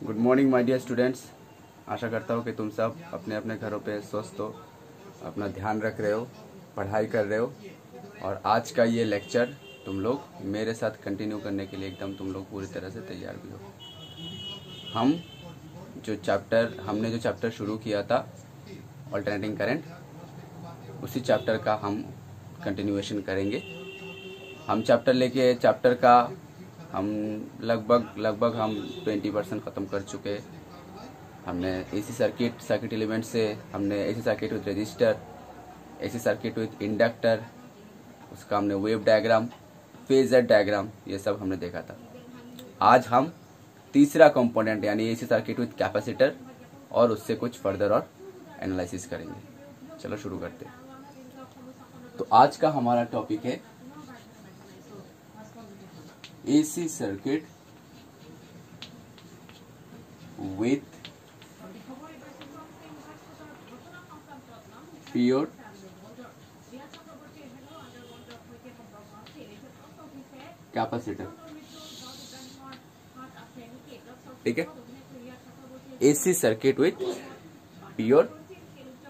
Good morning my dear students. आशा करता हूँ कि तुम सब अपने अपने घरों पे स्वस्थ हो, अपना ध्यान रख रहे हो, पढ़ाई कर रहे हो। और आज का ये लेक्चर तुम लोग मेरे साथ कंटिन्यू करने के लिए एकदम तुम लोग पूरी तरह से तैयार भी हो। हमने जो चैप्टर शुरू किया था अल्टरनेटिंग करंट, उसी चैप्टर का हम कंटिन्यूएशन करेंगे। हम चैप्टर का हम लगभग हम 20% ख़त्म कर चुके। हमने एसी सर्किट एलिमेंट से हमने AC circuit with register, AC circuit with inductor, उसका हमने वेव डायग्राम, फेजर डायग्राम, ये सब हमने देखा था। आज हम तीसरा कंपोनेंट यानी एसी सर्किट विद कैपेसिटर और उससे कुछ फर्दर और एनालिसिस करेंगे। चलो शुरू करते हैं। तो आज का हमारा टॉपिक है AC circuit with pure capacitor. ठीक है, AC circuit with pure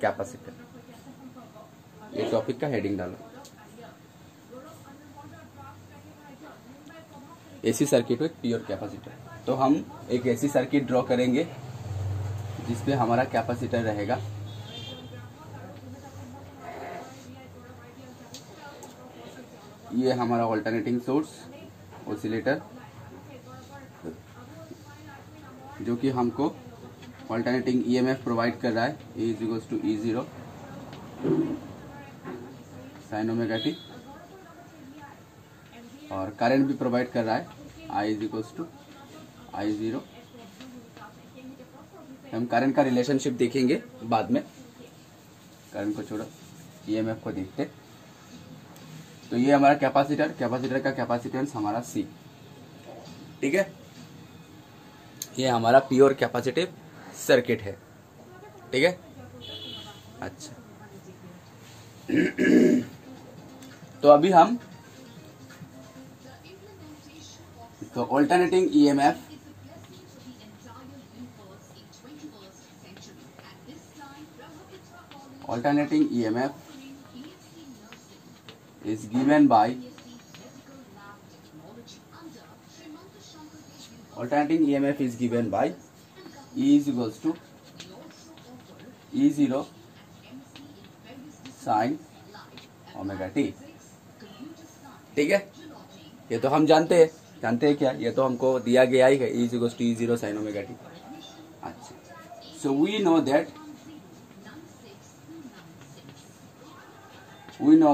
capacitor, ये टॉपिक का हेडिंग डालो। AC circuit with pure capacitor. तो हम एक एसी सर्किट ड्रॉ करेंगे जिसपे हमारा कैपेसिटर रहेगा। ये हमारा ऑल्टरनेटिंग सोर्स ऑसिलेटर, जो कि हमको ऑल्टरनेटिंग EMF प्रोवाइड कर रहा है। E = E0 sin omega t, और करंट भी प्रोवाइड कर रहा है I = I0। हम करंट का रिलेशनशिप देखेंगे बाद में, करंट को छोड़ो, EMF को देखते। तो ये हमारा कैपेसिटर का कैपेसिटेंस हमारा C। ठीक है, ये हमारा प्योर कैपेसिटिव सर्किट है। ठीक है, अच्छा। तो अभी हम alternating EMF is given by E = E0 sin omega t। ठीक है, ये तो हम जानते हैं क्या, ये तो हमको दिया गया ही है, E = E0 sin omega t। अच्छा, so we know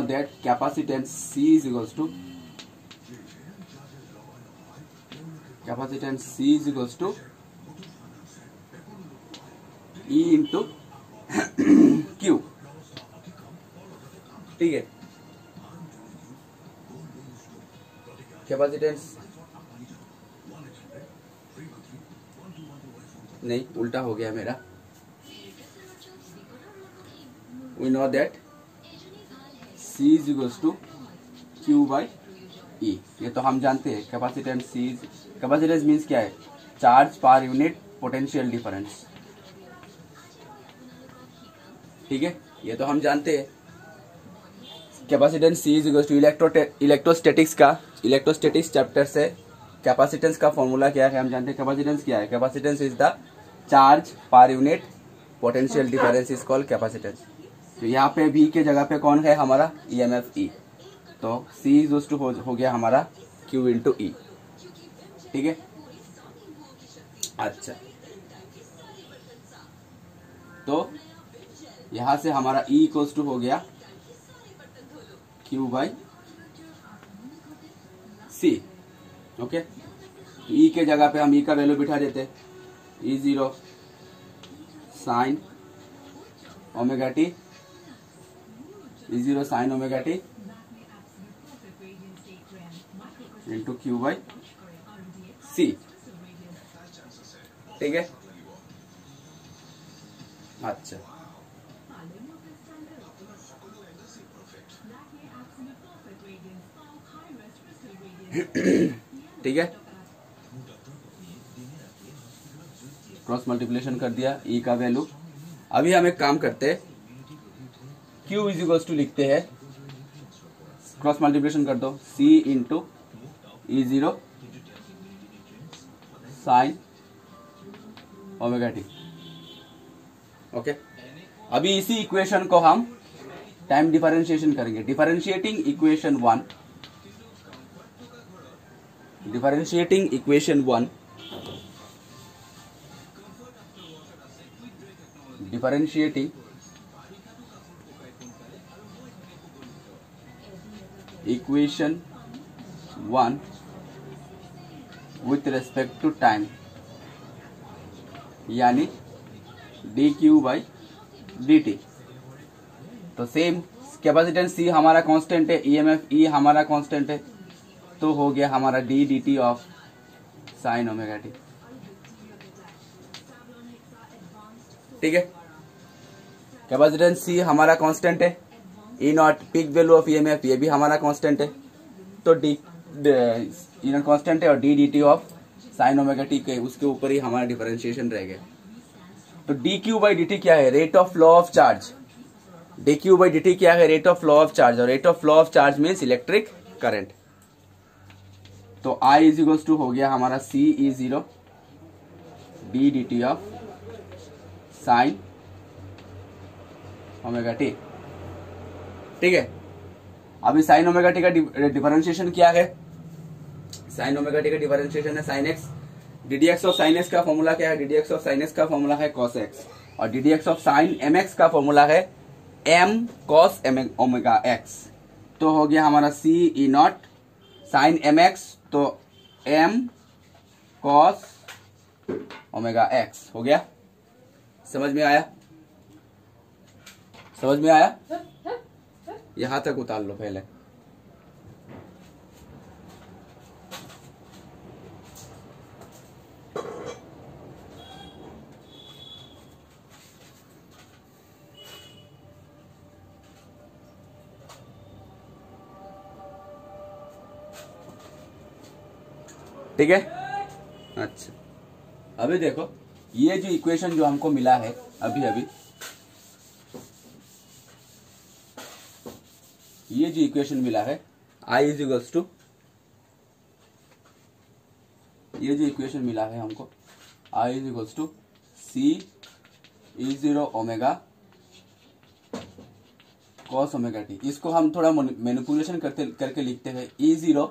that capacitance C = E into Q। ठीक है, कैपेसिटेंस नहीं, उल्टा हो गया मेरा। We know that C = Q/E, ये तो हम जानते हैं। कैपेसिटेंस मीन्स क्या है? Charge per unit potential difference. ठीक है, ये तो हम जानते हैं। कैपेसिटेंस C = इलेक्ट्रोस्टैटिक्स चैप्टर से कैपेसिटेंस का फॉर्मूला क्या है हम जानते हैं। कैपेसिटेंस क्या है? Capacitance is the charge per unit potential difference is called capacitance. तो यहाँ पे V के जगह पे कौन है हमारा? EMF E। तो C = हो गया हमारा Q × E। ठीक है, अच्छा। तो यहां से हमारा E = हो गया Q/C। ओके, तो E के जगह पे हम E का वैल्यू बिठा देते। E0 sin omega t, E0 sin omega t into Q/C। ठीक है, अच्छा। ठीक है, क्रॉस मल्टीप्लिकेशन कर दिया ई का वैल्यू। अभी हम एक काम करते हैं, Q इज इक्वल्स टू लिखते हैं, क्रॉस मल्टीप्लिकेशन कर दो, C into E0 sine omega T. Okay, अभी इसी इक्वेशन को हम टाइम डिफरेंशिएशन करेंगे। Differentiating equation 1, differentiating equation 1, differentiating equation 1 with respect to time, यानी dq बाई dt। तो सेम कैपेसिटेंस C हमारा कांस्टेंट है, EMF E हमारा कांस्टेंट है, तो हो गया हमारा d dt of sine omega T. ठीक है, कैपेसिटेंस C हमारा कांस्टेंट है, E naught peak value of EMF ये भी हमारा कांस्टेंट है, तो डी E नॉट कांस्टेंट है और d dt of sine omega T के उसके ऊपर ही हमारा डिफरेंशिएशन रह गया। तो dq बाई dt क्या है? Rate of flow of charge. dq by dt क्या है? Rate of flow of charge, और rate of flow of charge means electric current. तो I इज इक्वल्स टू हो गया हमारा CE0 d dt of sine omega T. ठीक है, अभी साइन ओमेगा टी का डिफरेंशिएशन क्या है? साइन ओमेगा टी का डिफरेंशिएशन है sine X. ddx of sine X का फॉर्मूला क्या है? ddx ऑफ साइन एक्स का फॉर्मूला है cos x, और ddx ऑफ साइन mx का फॉर्मूला है m cos ओमेगा x। तो हो गया हमारा c e naught sine mx, तो m cos ओमेगा x हो गया। समझ में आया? समझ में आया? यहां तक उतार लो पहले। ठीक है, अच्छा अभी देखो ये जो इक्वेशन जो हमको मिला है अभी अभी, ये जो इक्वेशन मिला है I इज इक्वल्स टू, ये जो इक्वेशन मिला है हमको I is equals to C E0 omega cos omega T. इसको हम थोड़ा मैनिपुलेशन करके लिखते हैं, E0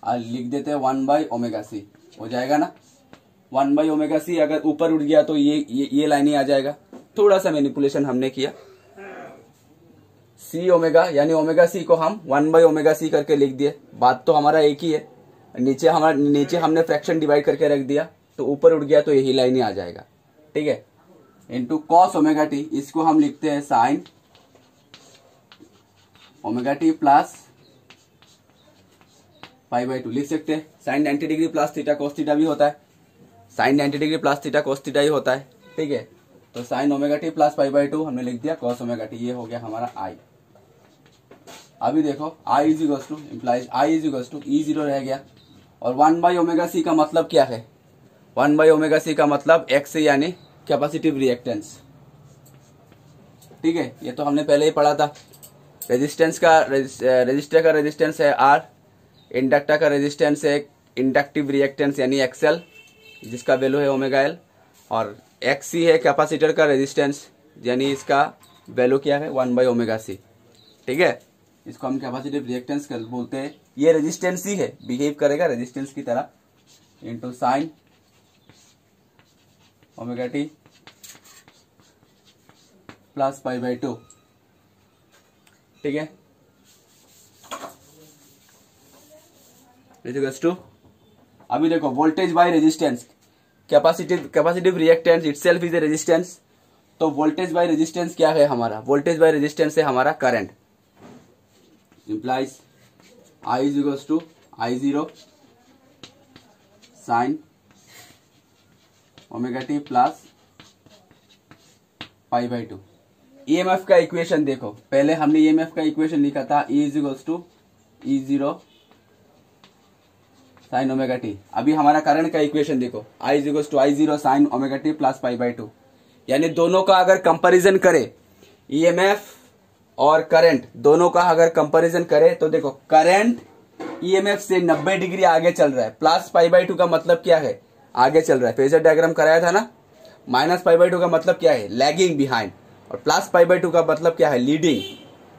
और लिख देते हैं 1 बाई ओमेगा सी, हो जाएगा ना। 1 बाई ओमेगा सी अगर ऊपर उठ गया तो ये लाइन ही आ जाएगा। थोड़ा सा मैनिपुलेशन हमने किया, सी ओमेगा यानी ओमेगा सी को हम 1 बाई ओमेगा सी करके लिख दिए। बात तो हमारा एक ही है, नीचे हमने फ्रैक्शन डिवाइड करके रख दिया, तो ऊपर उठ गया तो यही लाइन ही आ जाएगा। ठीक है, इनटू कॉस ओमेगा टी, इसको हम लिखते हैं sine omega T plus pi by 2 लिख सकते हैं। Sine 90 degree plus theta cos theta भी होता है, sine 90 degree plus theta cos theta ही होता है। ठीक है, तो sine omega T plus pi by 2 हमने लिख दिया कॉस ओमेगा टी, ये हो गया हमारा आई। अभी देखो I is equals to implies I is equals to E0 रह गया, और 1 बाई ओमेगा सी का मतलब क्या है? 1 बाई ओमेगा सी का मतलब एक्स यानी कैपेसिटिव रिएक्टेंस। ठीक है, ये तो हमने पहले ही पढ़ा था। रेजिस्टेंस का रजिस्टर का रेजिस्टेंस है R, इंडक्टर का रेजिस्टेंस है इंडक्टिव रिएक्टेंस यानी XL जिसका वैल्यू है ओमेगा L, और XC है कैपेसिटर का रेजिस्टेंस यानी इसका वैल्यू क्या है 1 बाई ओमेगा सी। ठीक है, इसको हम कैपेसिटिव रिएक्टेंस बोलते हैं। ये रेजिस्टेंस ही है, बिहेव करेगा रेजिस्टेंस की तरह, into sine omega T plus pi by 2। ठीक है, टू अभी देखो voltage by resistance, capacitive reactance itself is a resistance, तो वोल्टेज बाय रेजिस्टेंस क्या है हमारा? वोल्टेज बाय रेजिस्टेंस है हमारा current, implies I is equals to I0 sine omega T plus pi by 2। EMF का इक्वेशन देखो, पहले हमने EMF का इक्वेशन लिखा था E is equals to E0 sine omega T. अभी हमारा करंट का इक्वेशन देखो, I is equal to I0 sine omega T plus pi by 2, यानी दोनों का अगर कंपैरिजन करे, ईएमएफ और करंट दोनों का अगर कंपैरिजन करे तो देखो करंट ईएमएफ से 90 डिग्री आगे चल रहा है, प्लस पाई बाई 2 का मतलब क्या है, आगे चल रहा है। फेजर डायग्राम कराया था ना। माइनस पाई बाई 2 का मतलब क्या है, लैगिंग बिहाइंड, और प्लस पाई बाई 2 का मतलब क्या है, लीडिंग।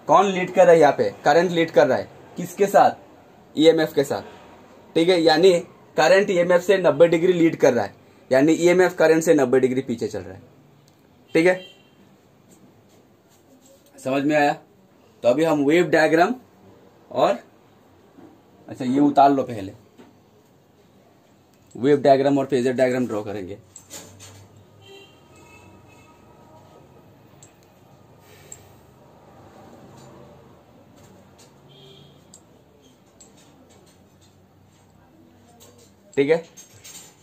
कौन लीड कर रहा है यहाँ पे, करंट लीड कर रहा है, किसके साथ, ईएमएफ के साथ। ठीक है, यानी करंट ईएमएफ से 90 डिग्री लीड कर रहा है, यानी ईएमएफ करंट से 90 डिग्री पीछे चल रहा है। ठीक है, समझ में आया। तो अभी हम वेव डायग्राम और अच्छा ये उतार लो, पहले वेव डायग्राम और फेजर डायग्राम ड्रॉ करेंगे। ठीक है,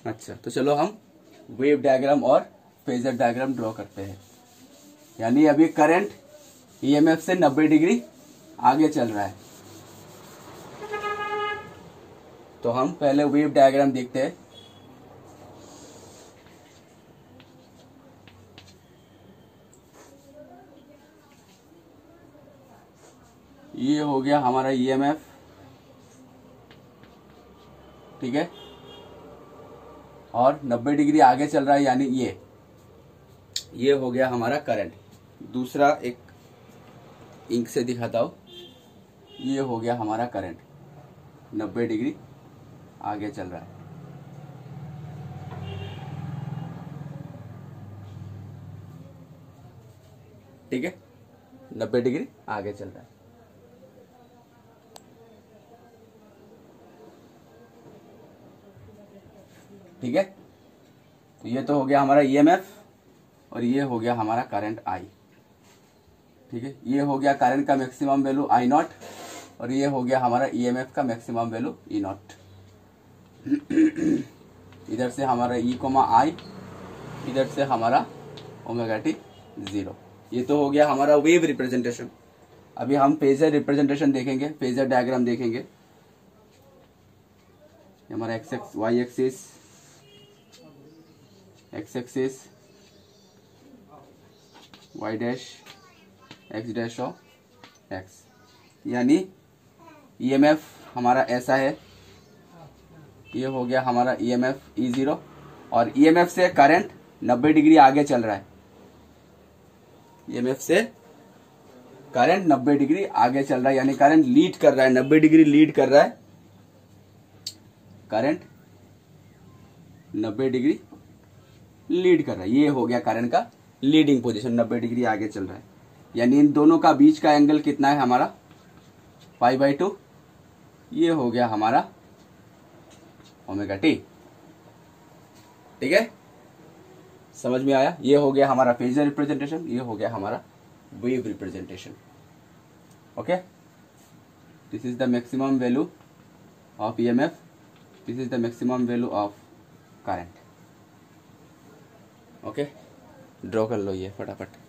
अच्छा तो चलो हम वेव डायग्राम और फेजर डायग्राम ड्रॉ करते हैं। यानी अभी करंट ईएमएफ से 90 डिग्री आगे चल रहा है, तो हम पहले वेव डायग्राम देखते हैं। ये हो गया हमारा ईएमएफ, ठीक है, और 90 डिग्री आगे चल रहा है, यानी ये हो गया हमारा करंट। दूसरा एक इंक से दिखाता हूं, ये हो गया हमारा करंट, 90 डिग्री आगे चल रहा है। ठीक है, 90 डिग्री आगे चल रहा है। ठीक है, तो ये तो हो गया हमारा ईएमएफ और ये हो गया हमारा करंट आई। ठीक है, ये हो गया करंट का मैक्सिमम वैल्यू आई नॉट और ये हो गया हमारा ईएमएफ का मैक्सिमम वैल्यू ई नॉट। इधर से हमारा ई कोमा आई, इधर से हमारा ओमेगा टी 0। ये तो हो गया हमारा वेव रिप्रेजेंटेशन। अभी हम फेजर रिप्रेजेंटेशन देखेंगे, फेजर डायग्राम देखेंगे। हमारा X X Y axis, X axis, Y dash, X dash of X, यानी ईएमएफ हमारा ऐसा है। ये हो गया हमारा ईएमएफ E0 और ईएमएफ से करंट 90 डिग्री आगे चल रहा है। ईएमएफ से करंट 90 डिग्री आगे चल रहा है, यानी करंट लीड कर रहा है, 90 डिग्री लीड कर रहा है। करंट 90 डिग्री लीड कर रहा है, ये हो गया करंट का लीडिंग पोजीशन, 90 डिग्री आगे चल रहा है। यानी इन दोनों का बीच का एंगल कितना है हमारा, पाई बाई 2। ये हो गया हमारा ओमेगा टी। ठीक है, समझ में आया। ये हो गया हमारा फेजर रिप्रेजेंटेशन, ये हो गया हमारा wave representation. Okay, this is the maximum value of EMF, this is the maximum value of current. Okay, draw कर लो ये फटाफट।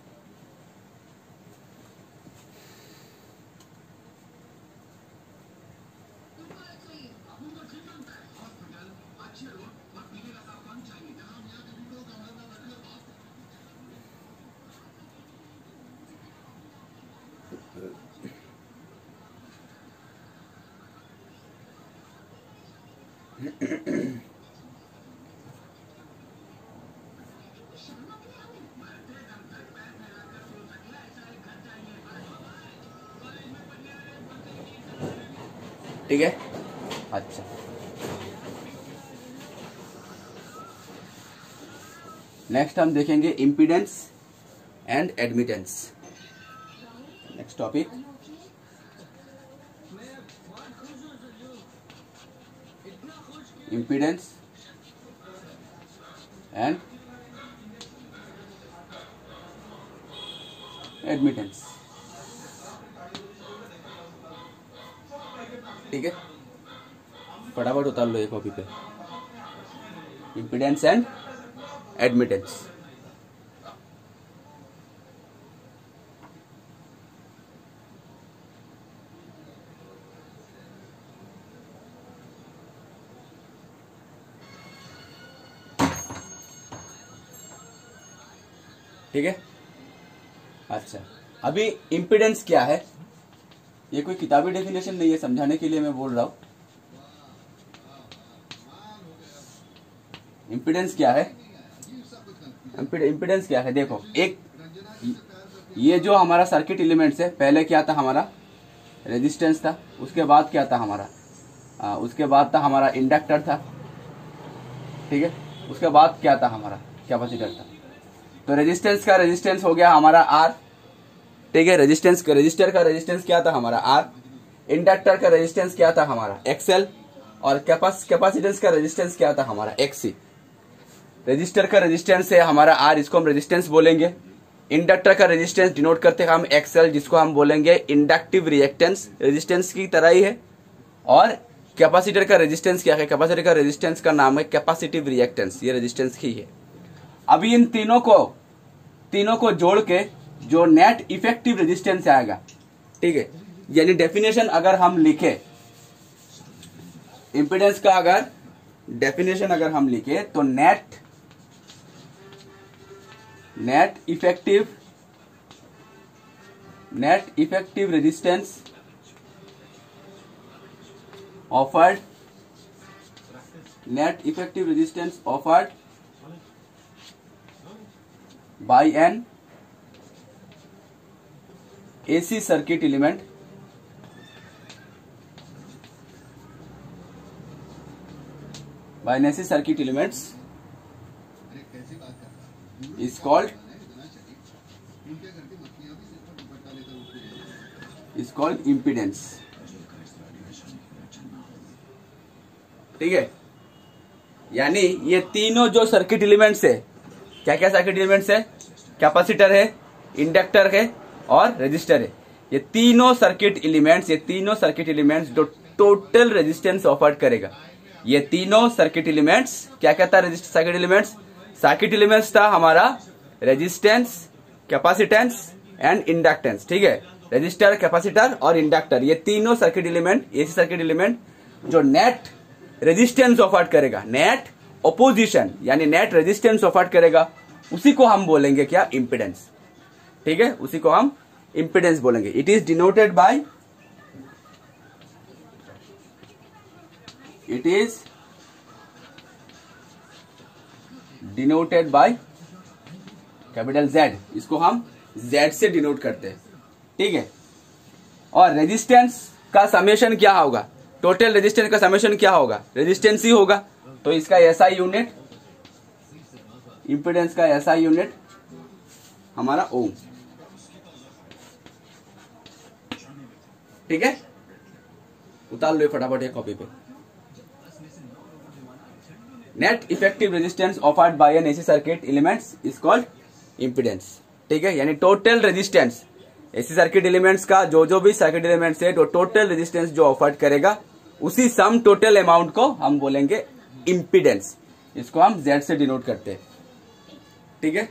ठीक है, अच्छा नेक्स्ट हम देखेंगे impedance and admittance. Next topic impedance and admittance. ठीक है, फटाफट उतार लो ये कॉपी पे, इम्पीडेंस एंड एडमिटेंस। ठीक है। अच्छा, अभी इम्पीडेंस क्या है, ये कोई किताबी डेफिनेशन नहीं है, समझाने के लिए मैं बोल रहा हूं। इम्पीडेंस क्या है, इम्पीडेंस क्या है, देखो एक ये जो हमारा सर्किट एलिमेंट्स है, पहले क्या था हमारा रेजिस्टेंस था, उसके बाद क्या था हमारा उसके बाद था हमारा इंडक्टर था, ठीक है, उसके बाद क्या था हमारा कैपेसिटर था। तो रेजिस्टेंस का रेजिस्टेंस हो गया हमारा आर, ठीक है, रजिस्टर का रेजिस्टेंस क्या था हमारा आर, इंडक्टर का रेजिस्टेंस क्या था हमारा एक्सएल, और कैपेसिटेंस का रेजिस्टेंस क्या था हमारा एक्सी। रजिस्टर का रेजिस्टेंस है हमारा आर, इसको हम रेजिस्टेंस बोलेंगे। इंडक्टर का रेजिस्टेंस डिनोट करते हैं हम एक्सएल, जिसको हम बोलेंगे इंडक्टिव रिएक्टेंस, रेजिस्टेंस की तरह ही है। और कैपेसिटर का रेजिस्टेंस क्या है, कैपेसिटर का रेजिस्टेंस का नाम है कैपेसिटिव रिएक्टेंस, ये रेजिस्टेंस ही है। अभी इन तीनों को जोड़ के जो नेट इफेक्टिव रेजिस्टेंस आएगा, ठीक है, यानी डेफिनेशन अगर हम लिखे इंपीडेंस का, अगर डेफिनेशन अगर हम लिखे तो net effective resistance offered by an AC circuit element is called impedance, ठीक है। यानी ये तीनों जो सर्किट एलिमेंट्स है, क्या क्या सर्किट एलिमेंट्स है, कैपेसिटर है, इंडक्टर है और रेजिस्टर है, ये तीनों सर्किट एलिमेंट्स जो टोटल रेजिस्टेंस ऑफर करेगा, ये तीनों सर्किट एलिमेंट्स क्या क्या था, सर्किट एलिमेंट्स था हमारा रेजिस्टेंस, कैपेसिटेंस एंड इंडक्टेंस, ठीक है। रेजिस्टर, कैपेसिटर और इंडक्टर, ये तीनों circuit element, AC circuit element जो नेट रेजिस्टेंस ऑफर करेगा, नेट ऑपोजिशन यानी नेट रेजिस्टेंस ऑफर करेगा, उसी को हम बोलेंगे क्या, इंपीडेंस, ठीक है, उसी को हम इंपीडेंस बोलेंगे। It is denoted by capital Z, इसको हम जेड से डिनोट करते हैं, ठीक है। और रेजिस्टेंस का समेशन क्या होगा, टोटल रेजिस्टेंस का समेशन क्या होगा, रेजिस्टेंस ही होगा, तो इसका एसआई यूनिट, इंपीडेंस का एसआई यूनिट हमारा ओम, ठीक है। उतार लो फटाफट एक कॉपी पे। Net effective resistance offered by an AC circuit elements is called impedance, ठीक है। यानी total resistance AC circuit elements का, जो भी सर्किट एलिमेंट्स है, तो टोटल रेजिस्टेंस जो ऑफर्ड करेगा, उसी सम टोटल अमाउंट को हम बोलेंगे इंपीडेंस, इसको हम जेड से डिनोट करते हैं, ठीक है।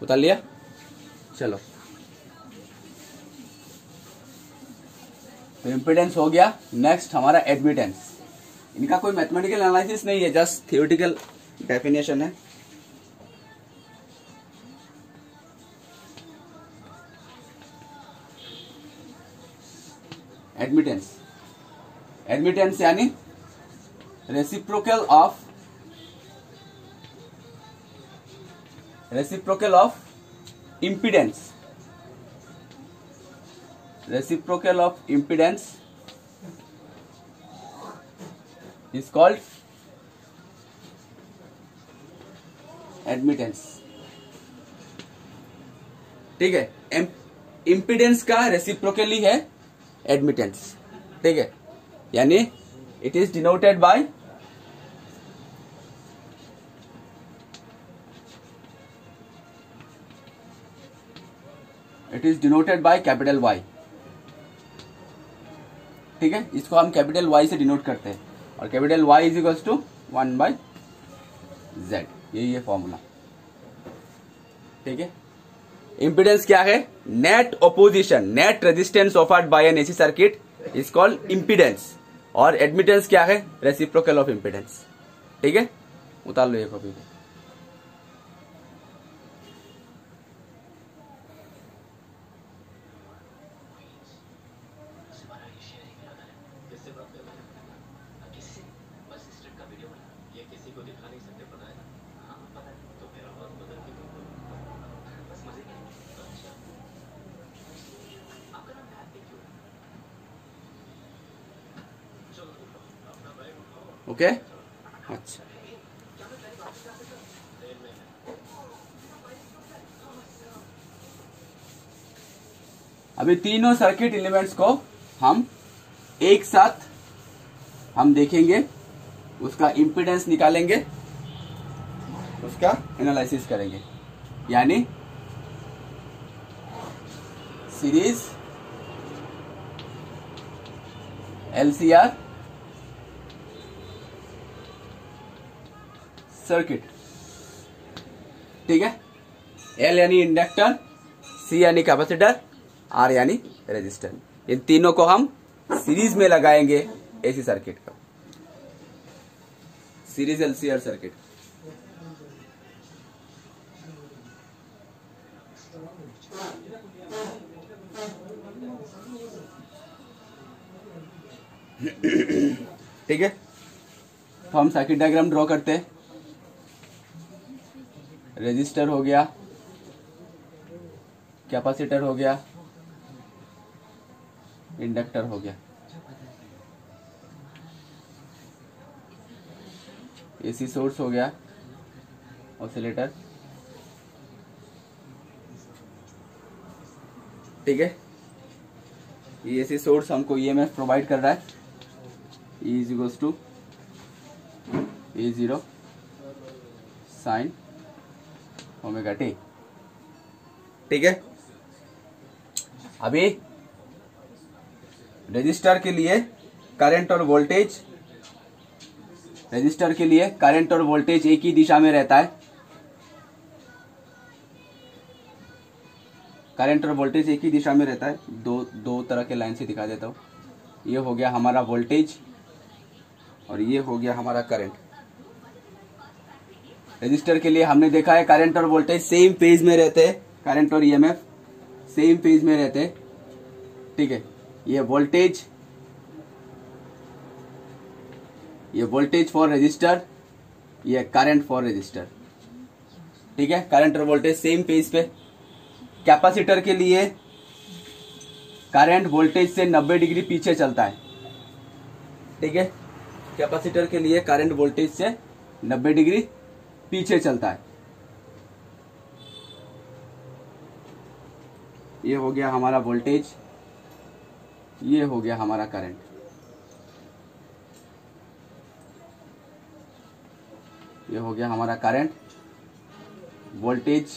उतार लिया, चलो इम्पीडेंस हो गया। नेक्स्ट हमारा एडमिटेंस, इनका कोई मैथमेटिकल एनालिसिस नहीं है, जस्ट थियोरेटिकल डेफिनेशन है। एडमिटेंस यानी reciprocal of impedance, reciprocal of impedance is called admittance, ठीक है। impedance का reciprocal ही है admittance, ठीक है। यानी it is denoted by capital Y, ठीक है। इसको हम कैपिटल Y से डिनोट करते हैं, और capital Y is equals to 1/Z, यही है फॉर्मूला। ठीक है। इम्पीडेंस क्या है? Net opposition, net resistance offered by an AC circuit is called impedance. और एडमिटेंस क्या है? Reciprocal of impedance. ठीक है, उतार लो ये कॉपी पे। ओके, अच्छा। अभी तीनों सर्किट एलिमेंट्स को हम एक साथ हम देखेंगे, उसका इंपीडेंस निकालेंगे, उसका एनालिसिस करेंगे, यानी सीरीज एलसीआर सर्किट। ठीक है, एल यानी इंडक्टर, सी यानी कैपेसिटर, आर यानी रेजिस्टर। इन तीनों को हम सीरीज में लगाएंगे एसी सर्किट का, सीरीज एलसीआर सर्किट। ठीक है, तो हम सर्किट डायग्राम ड्रॉ करते हैं। रेजिस्टर हो गया, कैपेसिटर हो गया, इंडक्टर हो गया, एसी सोर्स हो गया, ऑसिलेटर। ठीक है, ये एसी सोर्स हमको ईएमएफ प्रोवाइड कर रहा है, E is equals to A0 sine omega T. ठीक है, अभी रेजिस्टर के लिए करंट और वोल्टेज, रेजिस्टर के लिए करंट और वोल्टेज एक ही दिशा में रहता है। करंट और वोल्टेज एक ही दिशा में रहता है। दो तरह के लाइन से दिखा देता हूं। ये हो गया हमारा वोल्टेज और ये हो गया हमारा करंट। रेजिस्टर के लिए हमने देखा है करंट और वोल्टेज सेम फेज में रहते हैं, करंट और ईएमएफ सेम फेज में रहते हैं। ठीक है, ये वोल्टेज फॉर रेजिस्टर, ये करंट फॉर रेजिस्टर। ठीक है, करंट और वोल्टेज सेम फेज पे। कैपेसिटर के लिए करंट वोल्टेज से 90 डिग्री पीछे चलता है। ठीक है, कैपेसिटर के लिए करंट वोल्टेज से 90 डिग्री पीछे चलता है। ये हो गया हमारा वोल्टेज, ये हो गया हमारा करंट। ये हो गया हमारा current, voltage,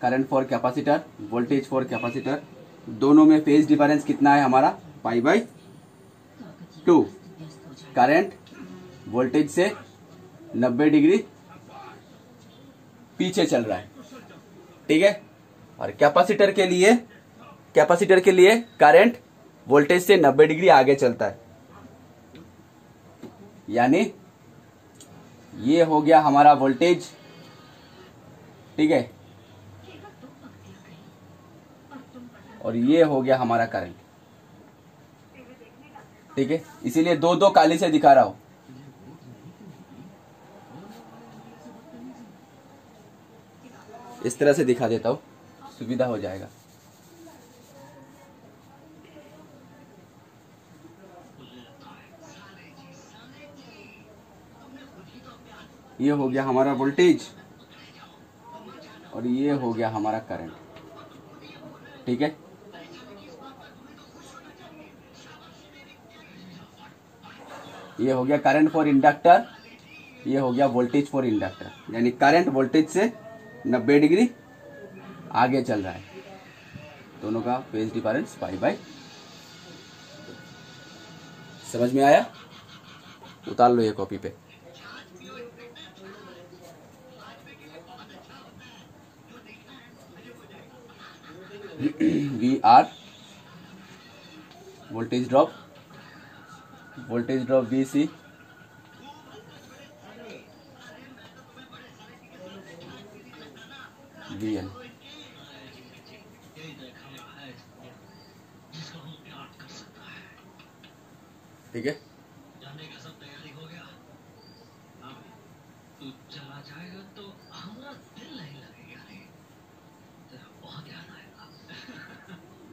current for capacitor, voltage for capacitor. दोनों में फेज डिफरेंस कितना है हमारा? π/2। करंट वोल्टेज से 90 डिग्री पीछे चल रहा है। ठीक है, और कैपेसिटर के लिए करंट वोल्टेज से 90 डिग्री आगे चलता है। यानी ये हो गया हमारा वोल्टेज। ठीक है, और ये हो गया हमारा करंट। ठीक है, इसीलिए दो काली से दिखा रहा हूं। इस तरह से दिखा देता हूं, सुविधा हो जाएगा। ये हो गया हमारा वोल्टेज और ये हो गया हमारा करंट। ठीक है, ये हो गया करंट फॉर इंडक्टर, ये हो गया वोल्टेज फॉर इंडक्टर। यानी करंट वोल्टेज से 90 डिग्री आगे चल रहा है। दोनों का फेज डिफरेंस π/2। समझ में आया? उतार लो ये कॉपी पे। V R, voltage drop V C, V L. ठीक है, जाने का सब तैयारी हो गया। अब तू चला जाएगा तो हमारा दिल नहीं लगेगा रे, तेरा बहुत याद आएगा।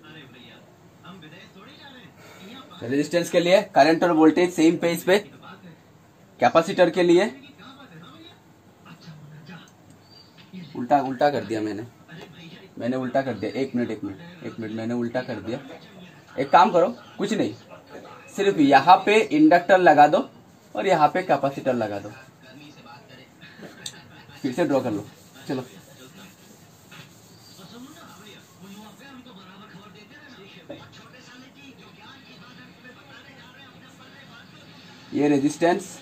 अरे भैया हम विदेश थोड़ी जा रहे हैं, यहाँ पर रेजिस्टेंस के लिए करंट और वोल्टेज सेम पेज पे, बात है। कैपेसिटर के लिए क्या बात है ना भैया? अच्छा मुन्ना जा। उल्टा कर दिया मैंने उल्टा कर दिया। एक मिनट मैंने उल्टा कर दिया। एक काम करो, कुछ नहीं, सिर्फ यहाँ पे इंडक्टर लगा दो और यहाँ पे कैपेसिटर लगा दो, फिर से ड्रॉ कर लो। चलो, ये रेजिस्टेंस,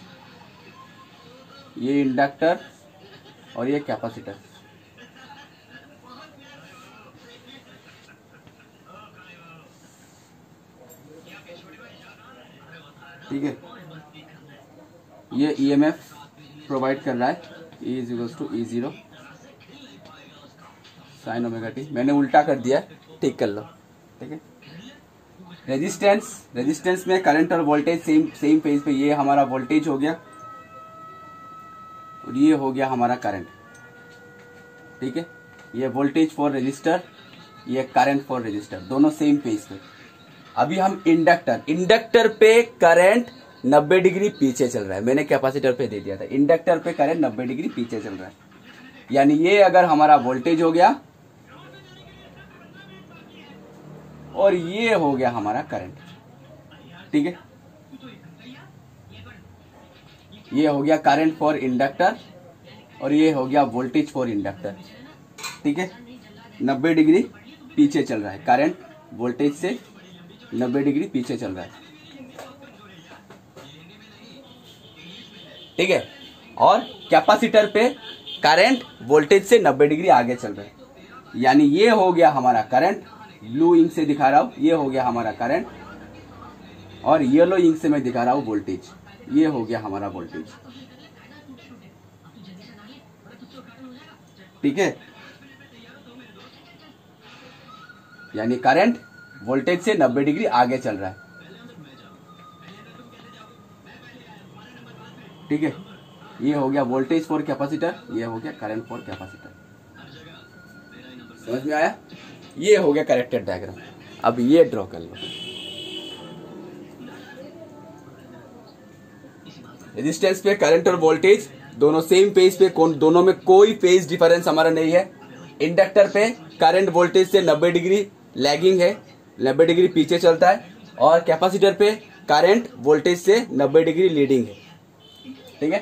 ये इंडक्टर और ये कैपेसिटर। ठीक है, ये ईएमएफ प्रोवाइड कर रहा है, E = E0 sin omega T. मैंने उल्टा कर दिया, ठीक कर लो। ठीक है, रेजिस्टेंस में करंट और वोल्टेज सेम पेज पे, ये हमारा वोल्टेज हो गया और ये हो गया हमारा करंट। ठीक है, ये वोल्टेज फॉर रेजिस्टर, ये करंट फॉर रेजिस्टर, दोनों सेम पेज पे। अभी हम इंडक्टर पे करंट 90 डिग्री पीछे चल रहा है, मैंने कैपेसिटर पे दे दिया था। इंडक्टर पे करंट 90 डिग्री पीछे चल रहा है, यानी ये अगर हमारा वोल्टेज हो गया और ये हो गया हमारा करंट। ठीक है, ये हो गया करंट फॉर इंडक्टर और ये हो गया वोल्टेज फॉर इंडक्टर। ठीक है, 90 डिग्री पीछे चल रहा है, करंट वोल्टेज से 90 डिग्री पीछे चल रहा है। ठीक है, और कैपेसिटर पे करंट वोल्टेज से 90 डिग्री आगे चल रहा है, यानी ये हो गया हमारा करंट, ब्लू इंक से दिखा रहा हूं, ये हो गया हमारा करंट, और येलो इंक से मैं दिखा रहा हूं वोल्टेज, ये हो गया हमारा वोल्टेज। ठीक है, यानी करंट वोल्टेज से 90 डिग्री आगे चल रहा है। ठीक है, ये हो गया वोल्टेज फॉर कैपेसिटर, ये हो गया करंट फॉर कैपेसिटर। समझ में आया? ये हो गया करेक्टेड डायग्राम। अब ये ड्रॉ कर लो। रेजिस्टेंस पे करंट और वोल्टेज दोनों सेम पेज पे, दोनों में कोई फेज डिफरेंस हमारा नहीं है। इंडक्टर पे करंट वोल्टेज से 90 डिग्री लैगिंग है, 90 डिग्री पीछे चलता है, और कैपेसिटर पे करंट वोल्टेज से 90 डिग्री लीडिंग है। ठीक है,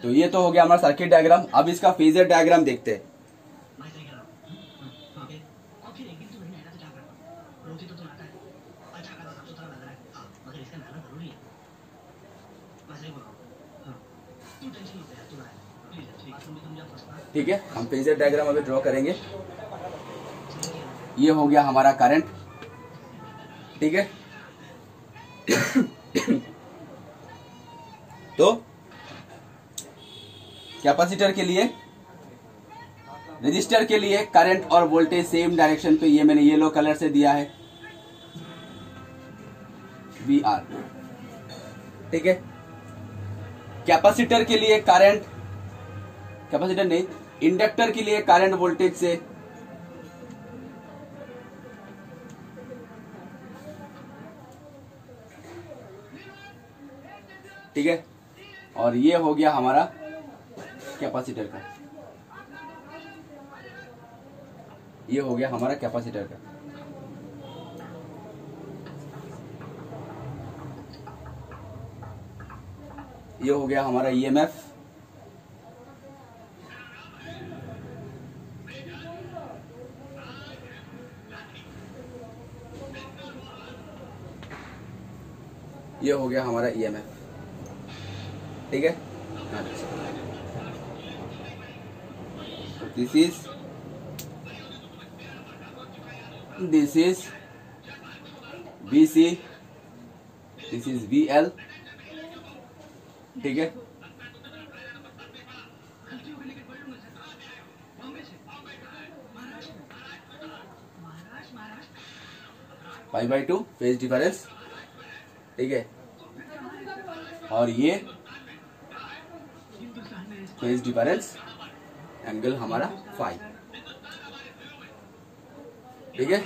तो ये तो हो गया हमारा सर्किट डायग्राम। अब इसका फेजर डायग्राम देखते हैं। ठीक है, हम फेजर डायग्राम अभी ड्रॉ करेंगे। ये हो गया हमारा करंट। ठीक है, तो कैपेसिटर के लिए, रजिस्टर के लिए करंट और वोल्टेज सेम डायरेक्शन पे, ये मैंने येलो कलर से दिया है, VR। ठीक है, कैपेसिटर के लिए करंट, कैपेसिटर नहीं, इंडक्टर के लिए करंट वोल्टेज से, ठीक है, और ये हो गया हमारा कैपेसिटर का, ये हो गया हमारा कैपेसिटर का। ये हो गया हमारा EMF, ये हो गया हमारा EMF। ठीक है। This is BC, this is VL, ठीक है। गलती हो गई लेकिन पढ़ लूंगा सर। बॉम्बे से महाराष्ट्र 5/2 फेज डिफरेंस, ठीक है। और ये हिंदुस्तान में फेज डिफरेंस एंगल हमारा 5, ठीक है।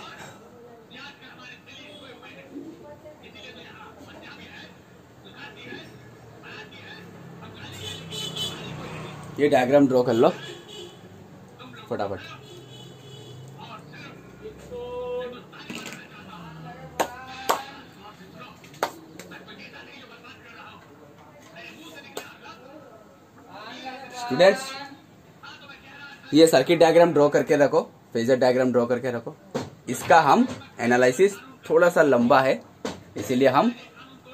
ये डायग्राम ड्रॉ कर लो फटाफट। स्टूडेंट्स, ये सर्किट डायग्राम ड्रॉ करके रखो, फेजर डायग्राम ड्रॉ करके रखो। इसका हम एनालिसिस थोड़ा सा लंबा है, इसीलिए हम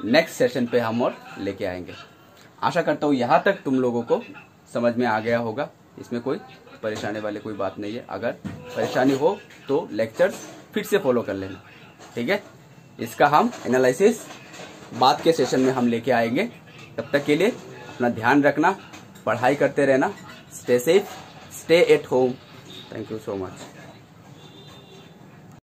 नेक्स्ट सेशन पे हम और लेके आएंगे। आशा करता हूँ यहाँ तक तुम लोगों को समझ में आ गया होगा, इसमें कोई परेशानी वाली कोई बात नहीं है। अगर परेशानी हो तो लेक्चर्स फिर से फॉलो कर लेना, ठीक है। इसका हम एनालिसिस बाद के सेशन में हम लेके आएंगे। तब तक के लिए अपना ध्यान रखना, पढ़ाई करते रहना। Stay safe, stay at home. Thank you so much.